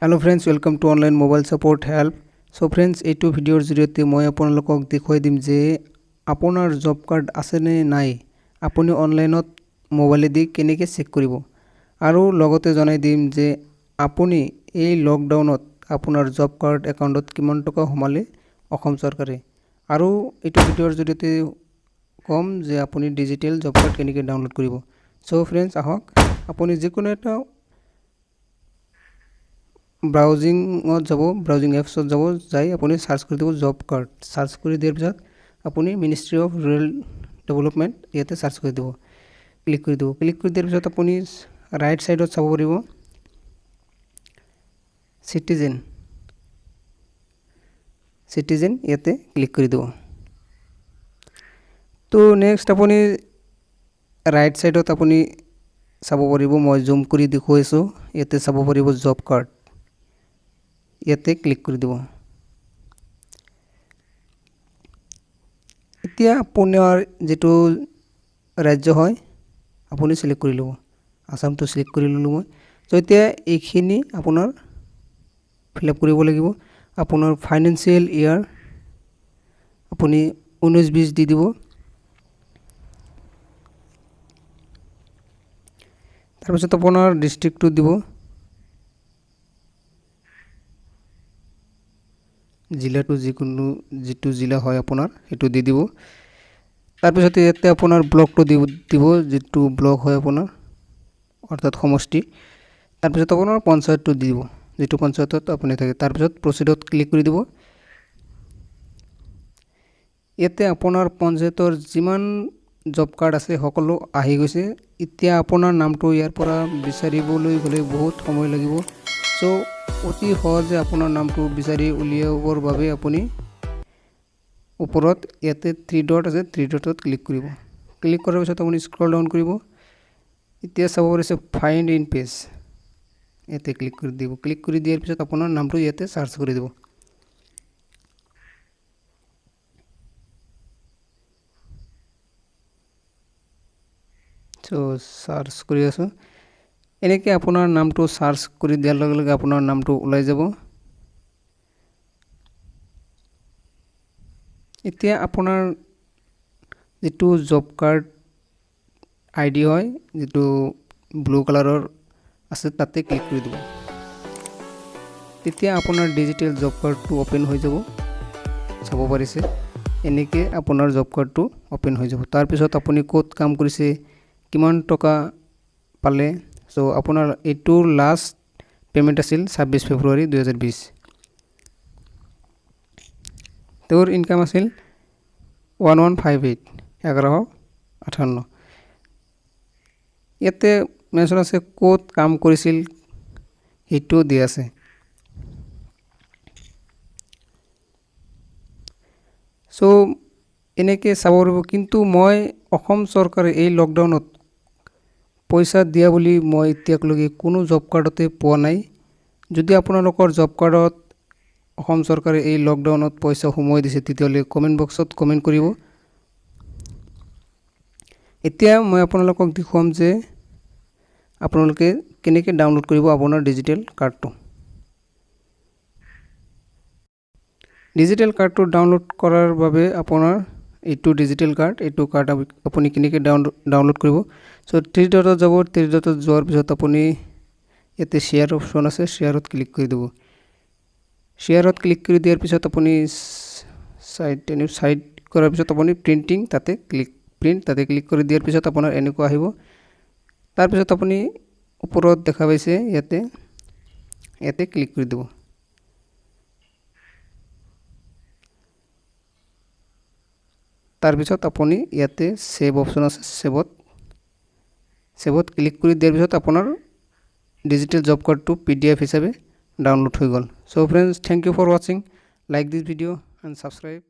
Hello friends, welcome to online mobile support help. So friends, এইটো ভিডিঅ'ৰ জৰিয়তে মই আপোনালোকক দেখুৱাই দিম যে আপোনাৰ জব কাৰ্ড আছে নে নাই আপুনি অনলাইনত মোবাইলেদি কেনেকৈ চেক কৰিব, আৰু লগতে জনাই দিম যে আপুনি এই লকডাউনত আপোনাৰ জব কাৰ্ড একাউণ্টত কিমান টকা সোমালে অসম চৰকাৰে, আৰু এইটো ভিডিঅ'ৰ জৰিয়তে কম যে আপুনি ডিজিটেল জব কাৰ্ড কেনেকৈ ডাউনলোড কৰিব। সো ফ্ৰেন্ডছ, আহক আপুনি যিকোনো এটা ব্ৰাউজিংত যাব, ব্ৰাউজিং এপছত যাব, যাই আপুনি সাৰ্চ কৰি দিব জব কাৰ্ড। সাৰ্চ কৰি দিয়াৰ পিছত আপুনি মিনিষ্ট্ৰি অফ ৰুৰেল ডেভেলপমেণ্ট ইয়াতে সাৰ্চ কৰি দিব, ক্লিক কৰি দিব। ক্লিক কৰি দিয়াৰ পিছত আপুনি ৰাইট সাইডত চাব পাৰিব সিটিজেন ইয়াতে ক্লিক কৰি দিব। তো নেক্সট আপুনি ৰাইট সাইডত আপুনি চাব পাৰিব, মই জুম কৰি দেখুৱাইছোঁ, ইয়াতে চাব পাৰিব জব কাৰ্ড, ইয়াতে ক্লিক কৰি দিব। এতিয়া আপোনাৰ যেটো ৰাজ্য হয় আপুনি সিলেক্ট কৰি ল'ব, আসামটো সিলেক্ট কৰি ল'লো মই। তো এতিয়া এইখিনি আপোনাৰ ফিল আপ কৰিব লাগিব। আপোনাৰ ফাইনেন্সিয়েল ইয়াৰ আপুনি 19-20 দি দিব। তাৰপিছত আপোনাৰ ডিস্ট্ৰিক্টটো দিব, জিলাটো যিটো জিলা হয় আপোনাৰ সেইটো দি দিব। তাৰপিছত ইয়াতে আপোনাৰ ব্লকটো দিব, যিটো ব্লক হয় আপোনাৰ অৰ্থাৎ সমষ্টি। তাৰপিছত আপোনাৰ পঞ্চায়তটো দি দিব, যিটো পঞ্চায়তত আপুনি থাকে। তাৰপিছত প্ৰচিডত ক্লিক কৰি দিব। ইয়াতে আপোনাৰ পঞ্চায়তৰ যিমান জব কাৰ্ড আছে সকলো আহি গৈছে। এতিয়া আপোনাৰ নামটো ইয়াৰ পৰা বিচাৰিবলৈ গ'লে বহুত সময় লাগিব। সো অতি সহজে আপোনাৰ নামটো বিচাৰি উলিয়াবৰ বাবে আপুনি ওপৰত ইয়াতে 3 ডট আছে, 3 ডটত ক্লিক কৰিব। ক্লিক কৰাৰ পিছত আপুনি স্ক্ৰল ডাউন কৰিব। এতিয়া চাব পাৰিছে ফাইণ্ড ইন পেজ, ইয়াতে ক্লিক কৰি দিব। ক্লিক কৰি দিয়াৰ পিছত আপোনাৰ নামটো ইয়াতে সাৰ্চ কৰি দিব। সো সাৰ্চ কৰি আছো, এনেকৈ আপোনাৰ নামটো সাৰ্চ কৰি দিয়াৰ লগে লগে আপোনাৰ নামটো ওলাই যাব। এতিয়া আপোনাৰ যেটো জব কাৰ্ড আইডি হয়, যেটো ব্লু কালাৰৰ আছে, তাতে ক্লিক কৰি দিব। তেতিয়া আপোনাৰ ডিজিটেল জব কাৰ্ডটো ওপেন হৈ যাব। চাব পাৰিছে এনেকৈ আপোনাৰ জব কাৰ্ডটো ওপেন হৈ যাব। তাৰপিছত আপুনি ক'ত কাম কৰিছে, কিমান টকা পালে। সো আপোনাৰ এইটো লাষ্ট পেমেন্ট আছিল 26 ফেব্ৰুৱাৰী 2020। তেওঁৰ ইনকাম আছিল 1158, 1158। ইয়াতে মেনশ্যন আছে ক'ত কাম কৰিছিল, সেইটো দিয়া আছে। সো এনেকৈ চাব পাৰিব। কিন্তু মই অসম চৰকাৰে এই লকডাউনত পইচা দিয়া বুলি মই এতিয়ালৈকে কোনো জব কাৰ্ডতে পোৱা নাই। যদি আপোনালোকৰ জব কাৰ্ডত অসম চৰকাৰে এই লকডাউনত পইচা সোমাই দিছে, তেতিয়াহ'লে কমেণ্ট বক্সত কমেণ্ট কৰিব। এতিয়া মই আপোনালোকক দেখুৱাম যে আপোনালোকে কেনেকৈ ডাউনলোড কৰিব আপোনাৰ ডিজিটেল কাৰ্ডটো। ডিজিটেল কাৰ্ডটো ডাউনলোড কৰাৰ বাবে আপোনাৰ এইটো ডিজিটেল কাৰ্ড, এইটো কাৰ্ড আপুনি কেনেকৈ ডাউনলোড কৰিব। সো 3 ডটত যাব। 3 ডটত যোৱাৰ পিছত আপুনি ইয়াতে শ্বেয়াৰ অপশ্যন আছে, শ্বেয়াৰত ক্লিক কৰি দিব। শ্বেয়াৰত ক্লিক কৰি দিয়াৰ পিছত আপুনি সাইড কৰাৰ পিছত আপুনি প্ৰিণ্টিং তাতে ক্লিক কৰি দিয়াৰ পিছত আপোনাৰ এনেকুৱা আহিব। তাৰপিছত আপুনি ওপৰত দেখা পাইছে ইয়াতে ক্লিক কৰি দিব। তাৰপিছত আপুনি ইয়াতে সেভ অপশ্যন আছে, সেভত ক্লিক কৰি দিয়াৰ পিছত আপোনাৰ ডিজিটেল জব কাৰ্ডটো PDF হিচাপে ডাউনলোড হৈ গ'ল। So friends, thank you for watching, like this video and subscribe.